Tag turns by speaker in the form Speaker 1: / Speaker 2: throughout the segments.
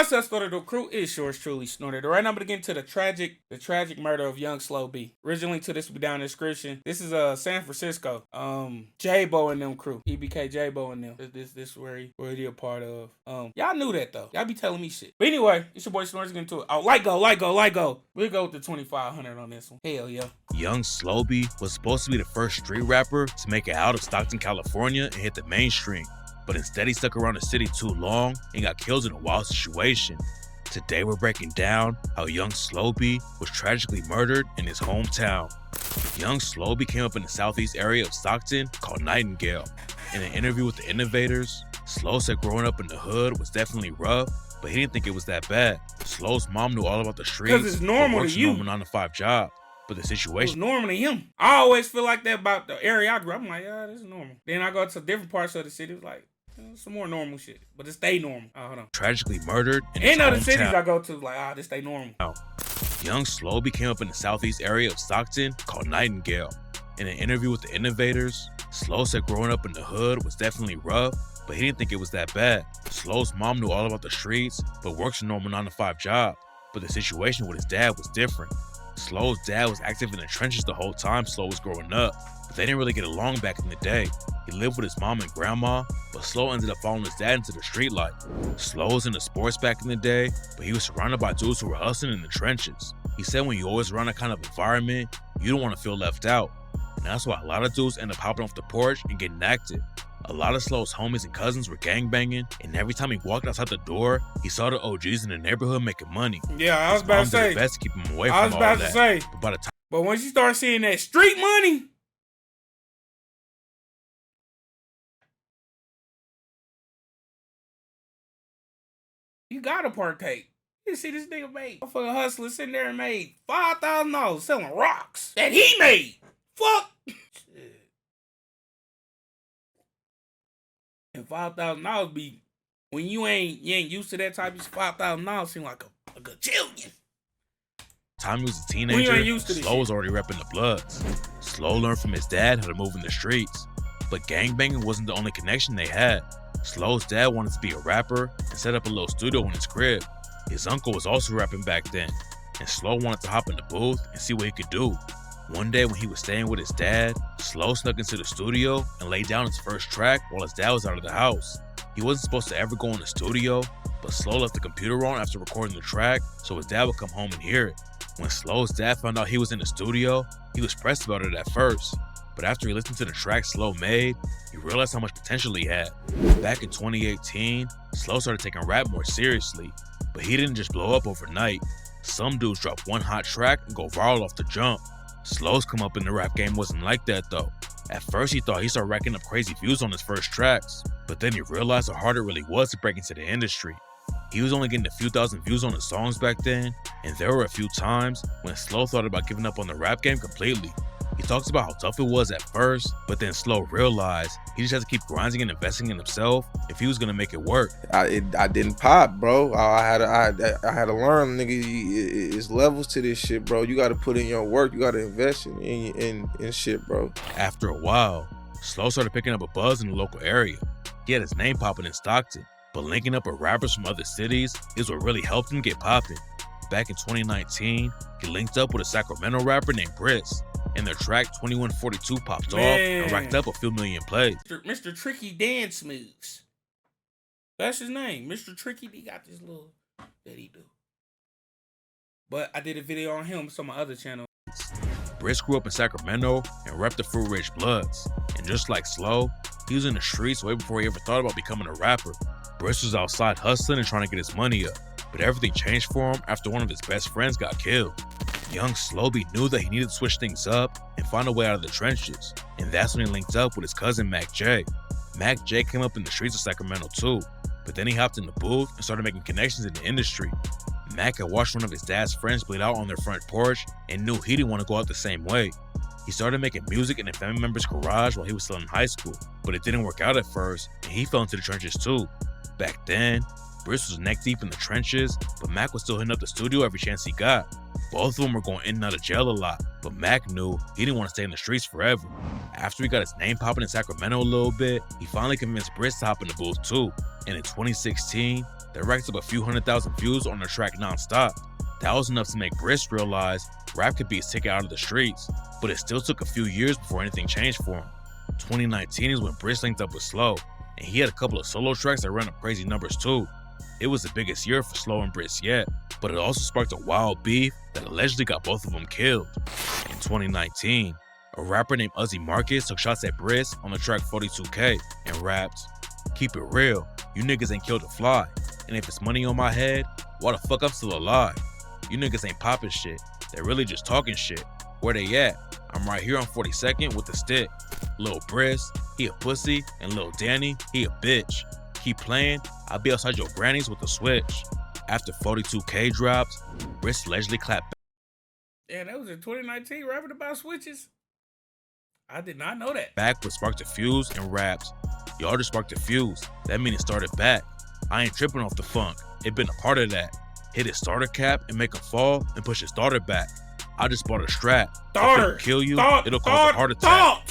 Speaker 1: What's up, Snorted? The crew is yours truly, Snorted. Right now, I'm gonna get into the tragic murder of young Slo-Be. Originally to this will be down in the description. This is San Francisco. J-Bo and them crew. EBK J-Bo and them. This is where he a part of. Y'all knew that though. Y'all be telling me shit. But anyway, it's your boy Snorted. Get into it. Oh, light go. We'll go with the 2500 on this one. Hell yeah.
Speaker 2: Young Slo-Be was supposed to be the first street rapper to make it out of Stockton, California and hit the mainstream. But instead he stuck around the city too long and got killed in a wild situation. Today we're breaking down how young Slo-Be was tragically murdered in his hometown. Young Slo-Be came up in the southeast area of Stockton called Nightingale. In an interview with The Innovators, Slo said growing up in the hood was definitely rough, but he didn't think it was that bad. Slo's mom knew all about the streets.
Speaker 1: Because it's normal to you.
Speaker 2: Normal 9-to-5 job. But the situation
Speaker 1: was normal to him. I always feel like that about the area I grew up. I'm like, yeah, this is normal. Then I go to different parts of the city. It's like, some more normal shit. But it stay normal. Oh, hold on.
Speaker 2: Tragically murdered in his
Speaker 1: other
Speaker 2: hometown.
Speaker 1: cities I go to, like, this stay normal.
Speaker 2: Young Slo-Be came up in the southeast area of Stockton called Nightingale. In an interview with The Innovators, Slo said growing up in the hood was definitely rough, but he didn't think it was that bad. Slo's mom knew all about the streets, but works a normal 9-to-5 job. But the situation with his dad was different. Slo's dad was active in the trenches the whole time Slo was growing up, but they didn't really get along back in the day. He lived with his mom and grandma, but Slo ended up following his dad into the street life. Slo was into sports back in the day, but he was surrounded by dudes who were hustling in the trenches. He said when you always around that kind of environment, you don't want to feel left out. And that's why a lot of dudes end up hopping off the porch and getting active. A lot of Slo's homies and cousins were gangbanging, and every time he walked outside the door, he saw the OGs in the neighborhood making money.
Speaker 1: Yeah, I was about to say.
Speaker 2: His mom did her best to keep him away from all that. But by the time
Speaker 1: But once you start seeing that street money, you gotta partake. You see this nigga made motherfucking hustler sitting there and made $5,000 selling rocks that he made. Fuck. Shit. And $5,000 be when you ain't used to that type of $5,000 seem like a gajillion.
Speaker 2: Time he was a teenager, Slo was already repping the Bloods. Slo learned from his dad how to move in the streets. But gangbanging wasn't the only connection they had. Slo's dad wanted to be a rapper and set up a little studio in his crib. His uncle was also rapping back then, and Slo wanted to hop in the booth and see what he could do. One day when he was staying with his dad, Slo snuck into the studio and laid down his first track while his dad was out of the house. He wasn't supposed to ever go in the studio, but Slo left the computer on after recording the track so his dad would come home and hear it. When Slo's dad found out he was in the studio, he was pressed about it at first. But after he listened to the track Slo made, he realized how much potential he had. Back in 2018, Slo started taking rap more seriously, but he didn't just blow up overnight. Some dudes drop one hot track and go viral off the jump. Slo's come up in the rap game wasn't like that though. At first he thought he started racking up crazy views on his first tracks, but then he realized how hard it really was to break into the industry. He was only getting a few thousand views on his songs back then, and there were a few times when Slo thought about giving up on the rap game completely. He talks about how tough it was at first, but then Slo realized he just had to keep grinding and investing in himself if he was gonna make it work.
Speaker 3: I didn't pop, bro. I had to learn, nigga. It's levels to this shit, bro. You got to put in your work. You got to invest in shit, bro.
Speaker 2: After a while, Slo started picking up a buzz in the local area. He had his name popping in Stockton, but linking up with rappers from other cities is what really helped him get popping. Back in 2019, he linked up with a Sacramento rapper named Bris, and their track 2142 popped off and racked up a few million plays.
Speaker 1: Mr. Tricky Dance Moves. That's his name. Mr. Tricky, he got this little that he do. But I did a video on him on my other channel.
Speaker 2: Bris grew up in Sacramento and repped the Fruit Ridge Bloods. And just like Slo, he was in the streets way before he ever thought about becoming a rapper. Bris was outside hustling and trying to get his money up. But everything changed for him after one of his best friends got killed. Young Slo-Be knew that he needed to switch things up and find a way out of the trenches, and that's when he linked up with his cousin Mac J. Mac J came up in the streets of Sacramento too, but then he hopped in the booth and started making connections in the industry. Mac had watched one of his dad's friends bleed out on their front porch and knew he didn't want to go out the same way. He started making music in a family member's garage while he was still in high school, but it didn't work out at first, and he fell into the trenches too. Back then, Bris was neck deep in the trenches, but Mac was still hitting up the studio every chance he got. Both of them were going in and out of jail a lot, but Mac knew he didn't want to stay in the streets forever. After he got his name popping in Sacramento a little bit, he finally convinced Bris to hop in the booth too. And in 2016, they racked up a few 100,000 views on their track Non-Stop. That was enough to make Bris realize rap could be his ticket out of the streets, but it still took a few years before anything changed for him. 2019 is when Bris linked up with Slo, and he had a couple of solo tracks that ran up crazy numbers too. It was the biggest year for Slo and Bris yet, but it also sparked a wild beef that allegedly got both of them killed. In 2019, a rapper named Uzi Marcus took shots at Bris on the track 42K and rapped, "Keep it real, you niggas ain't killed a fly, and if it's money on my head, why the fuck I'm still alive? You niggas ain't popping shit, they really just talking shit. Where they at? I'm right here on 42nd with the stick. Lil Bris, he a pussy, and Lil Danny, he a bitch. Keep playing, I'll be outside your grannies with a switch." After 42K dropped, Bris allegedly clapped back.
Speaker 1: Yeah, that was in 2019, rapping about switches. I did not know that.
Speaker 2: Back but sparked a fuse and rapped, "Y'all just sparked a fuse, that mean it started back. I ain't tripping off the funk, it been a part of that. Hit his starter cap and make him fall and push his starter back. I just bought a strap. It'll kill you, it'll cause a heart attack."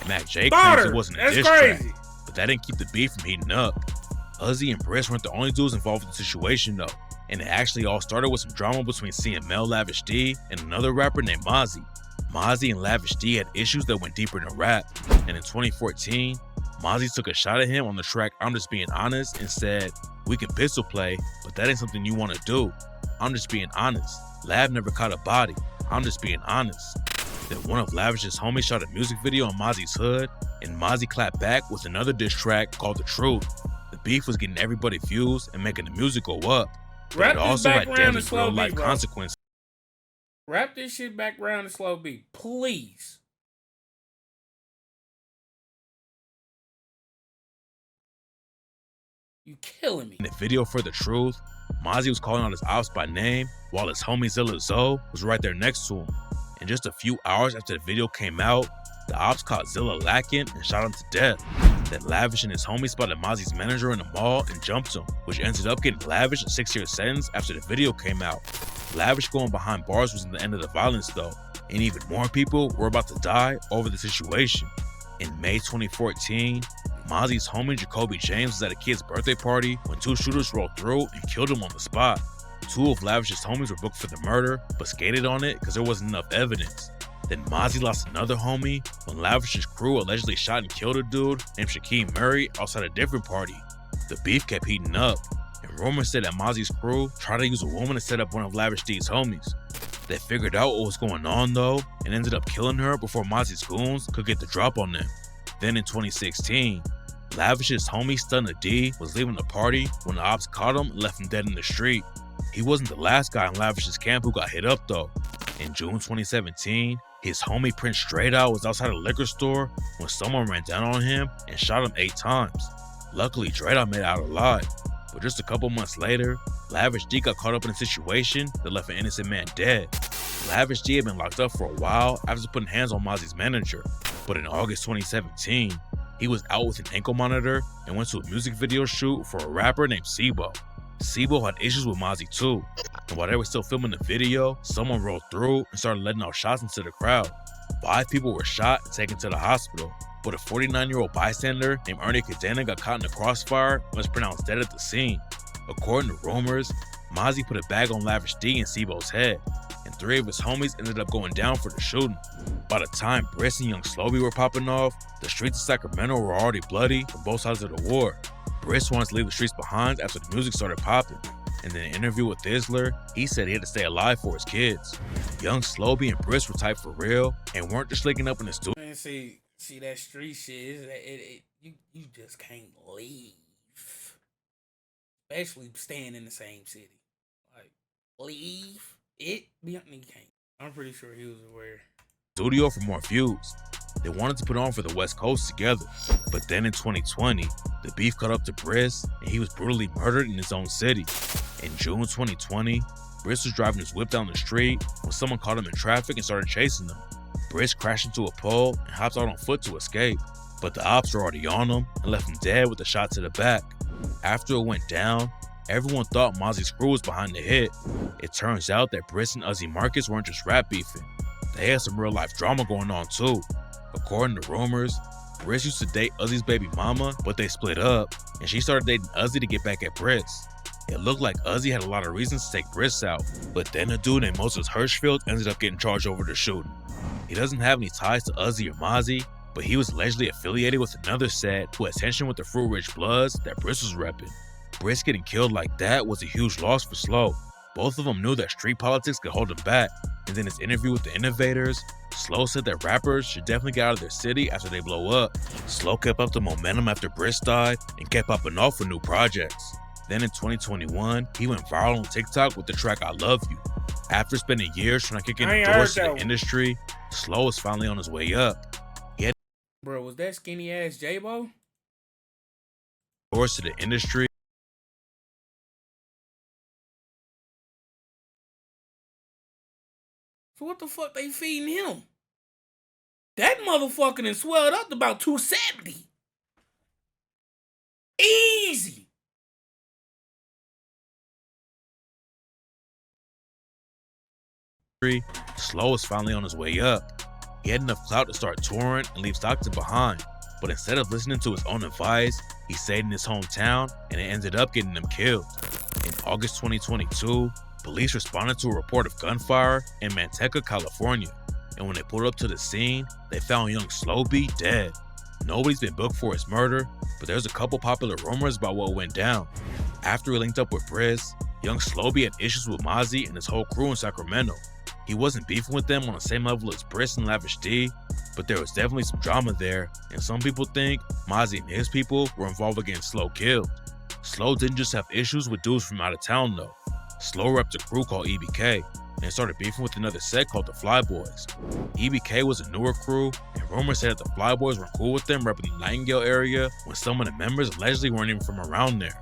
Speaker 2: Mac J claims it wasn't a diss track, but that didn't keep the beef from heating up. Uzi and Bris weren't the only dudes involved in the situation though, and it actually all started with some drama between CML Lavish D and another rapper named Mozzie. Mozzie and Lavish D had issues that went deeper into rap, and in 2014, Mozzie took a shot at him on the track I'm Just Being Honest and said, "We can pistol play, but that ain't something you want to do. I'm just being honest. Lav never caught a body. I'm just being honest." Then one of Lavish's homies shot a music video on Mozzie's hood, and Mozzie clapped back with another diss track called The Truth. The beef was getting everybody views and making the music go up, but it also had deadly real-life consequences.
Speaker 1: Wrap this shit back around to Slo-Be, please. You killing me.
Speaker 2: In the video for The Truth, Mozzie was calling out his ops by name, while his homie Zilla Zoe was right there next to him. And just a few hours after the video came out, the ops caught Zilla lacking and shot him to death. Then Lavish and his homie spotted Mozzie's manager in the mall and jumped him, which ended up getting Lavish a 6-year sentence after the video came out. Lavish going behind bars wasn't the end of the violence though, and even more people were about to die over the situation. In May 2014, Mozzie's homie Jacoby James was at a kid's birthday party when two shooters rolled through and killed him on the spot. Two of Lavish's homies were booked for the murder, but skated on it because there wasn't enough evidence. Then Mozzie lost another homie when Lavish's crew allegedly shot and killed a dude named Shaquem Murray outside a different party. The beef kept heating up, and rumors said that Mozzie's crew tried to use a woman to set up one of Lavish D's homies. They figured out what was going on though, and ended up killing her before Mozzie's goons could get the drop on them. Then in 2016, Lavish's homie Stunna D was leaving the party when the ops caught him and left him dead in the street. He wasn't the last guy in Lavish's camp who got hit up though. In June 2017, his homie Prince Straight Out was outside a liquor store when someone ran down on him and shot him 8 times. Luckily, Straight Out made it out alive, but just a couple months later, Lavish D got caught up in a situation that left an innocent man dead. Lavish D had been locked up for a while after putting hands on Mozzie's manager, but in August 2017, he was out with an ankle monitor and went to a music video shoot for a rapper named Sebo. Sebo had issues with Mozzie too, and while they were still filming the video, someone rolled through and started letting out shots into the crowd. 5 people were shot and taken to the hospital, but a 49-year-old bystander named Ernie Cadena got caught in the crossfire and was pronounced dead at the scene. According to rumors, Mozzie put a bag on Lavish D and Sebo's head, and 3 of his homies ended up going down for the shooting. By the time Bris and young Slo-Be were popping off, the streets of Sacramento were already bloody from both sides of the war. Bris wanted to leave the streets behind after the music started popping, and in an interview with Thizzler, he said he had to stay alive for his kids. Young Slo-Be and Bris were tight for real and weren't just linking up in the studio.
Speaker 1: Man, see that street shit, you just can't leave. Especially staying in the same city. Like, leave it, you can't. I'm pretty sure he was aware.
Speaker 2: Studio for more views. They wanted to put on for the West Coast together, but then in 2020, the beef caught up to Bris and he was brutally murdered in his own city. In June 2020, Bris was driving his whip down the street when someone caught him in traffic and started chasing him. Bris crashed into a pole and hopped out on foot to escape, but the ops were already on him and left him dead with a shot to the back. After it went down, Everyone thought Mozzie's crew was behind the hit. It turns out that Bris and Uzi Marcus weren't just rap beefing. They had some real life drama going on too. According to rumors, Bris used to date Uzi's baby mama, but they split up, and she started dating Uzi to get back at Bris. It looked like Uzi had a lot of reasons to take Bris out, but then a dude named Moses Hirschfield ended up getting charged over the shooting. He doesn't have any ties to Uzi or Mozzie, but he was allegedly affiliated with another set who had tension with the Fruit Rich Bloods that Bris was repping. Bris getting killed like that was a huge loss for Slo. Both of them knew that street politics could hold him back, and in his interview with the Innovators, Slo said that rappers should definitely get out of their city after they blow up. Slo kept up the momentum after Bris died and kept popping off for new projects. Then in 2021, he went viral on TikTok with the track I Love You. After spending years trying to kick in the doors to the industry, Slo is finally on his way up.
Speaker 1: Bro, was that skinny ass J-Bo?
Speaker 2: Doors to the industry.
Speaker 1: So what the fuck they feeding him? That motherfucker done swelled up to about 270. Easy.
Speaker 2: Slo is finally on his way up. He had enough clout to start touring and leave Stockton behind, but instead of listening to his own advice, he stayed in his hometown and it ended up getting him killed. In August 2022, police responded to a report of gunfire in Manteca, California, and when they pulled up to the scene, they found young Slo-Be dead. Nobody's been booked for his murder, but there's a couple popular rumors about what went down. After he linked up with Bris, young Slo-Be had issues with Mozzie and his whole crew in Sacramento. He wasn't beefing with them on the same level as Bris and Lavish D, but there was definitely some drama there, and some people think Mozzie and his people were involved in getting Slo killed. Slo didn't just have issues with dudes from out of town though. Slo repped a crew called EBK, and started beefing with another set called the Flyboys. EBK was a newer crew, and rumors said that the Flyboys weren't cool with them repping the Nightingale area when some of the members allegedly weren't even from around there.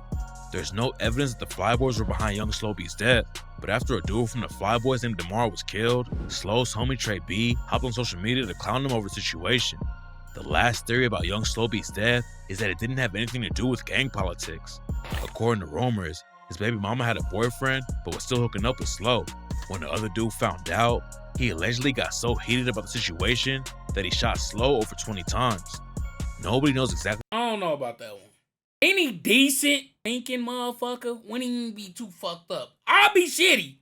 Speaker 2: There's no evidence that the Flyboys were behind young Slo-Be's death, but after a dude from the Flyboys named DeMar was killed, Slo's homie Trey B hopped on social media to clown him over the situation. The last theory about young Slo-Be's death is that it didn't have anything to do with gang politics. According to rumors, his baby mama had a boyfriend but was still hooking up with Slo. When the other dude found out, he allegedly got so heated about the situation that he shot Slo over 20 times. Nobody knows exactly.
Speaker 1: I don't know about that one. Any decent thinking motherfucker wouldn't even be too fucked up. I'll be shitty,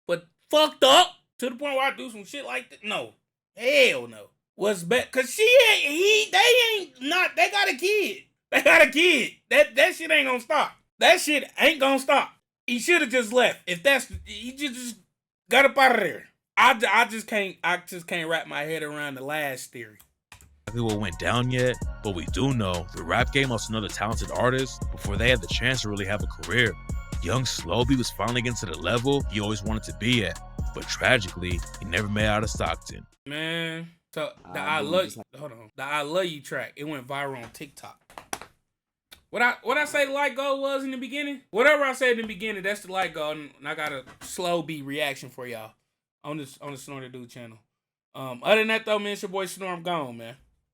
Speaker 1: but fucked up to the point where I do some shit like that. No, hell no. What's bad? Cause they got a kid. They got a kid. That shit ain't gonna stop. That shit ain't gonna stop. He should have just left. He just got up out of there. I just can't wrap my head around the last theory.
Speaker 2: What went down yet, but we do know the rap game lost another talented artist before they had the chance to really have a career. Young Slobby was finally getting to the level he always wanted to be at, but tragically, he never made it out of Stockton.
Speaker 1: Man, so the I Love You track, it went viral on TikTok. What I say the light goal was in the beginning? Whatever I said in the beginning, that's the light goal, and I got a Slo-Be reaction for y'all on the Snorter Dude channel. Other than that though, man, it's your boy Snor. I'm gone, man.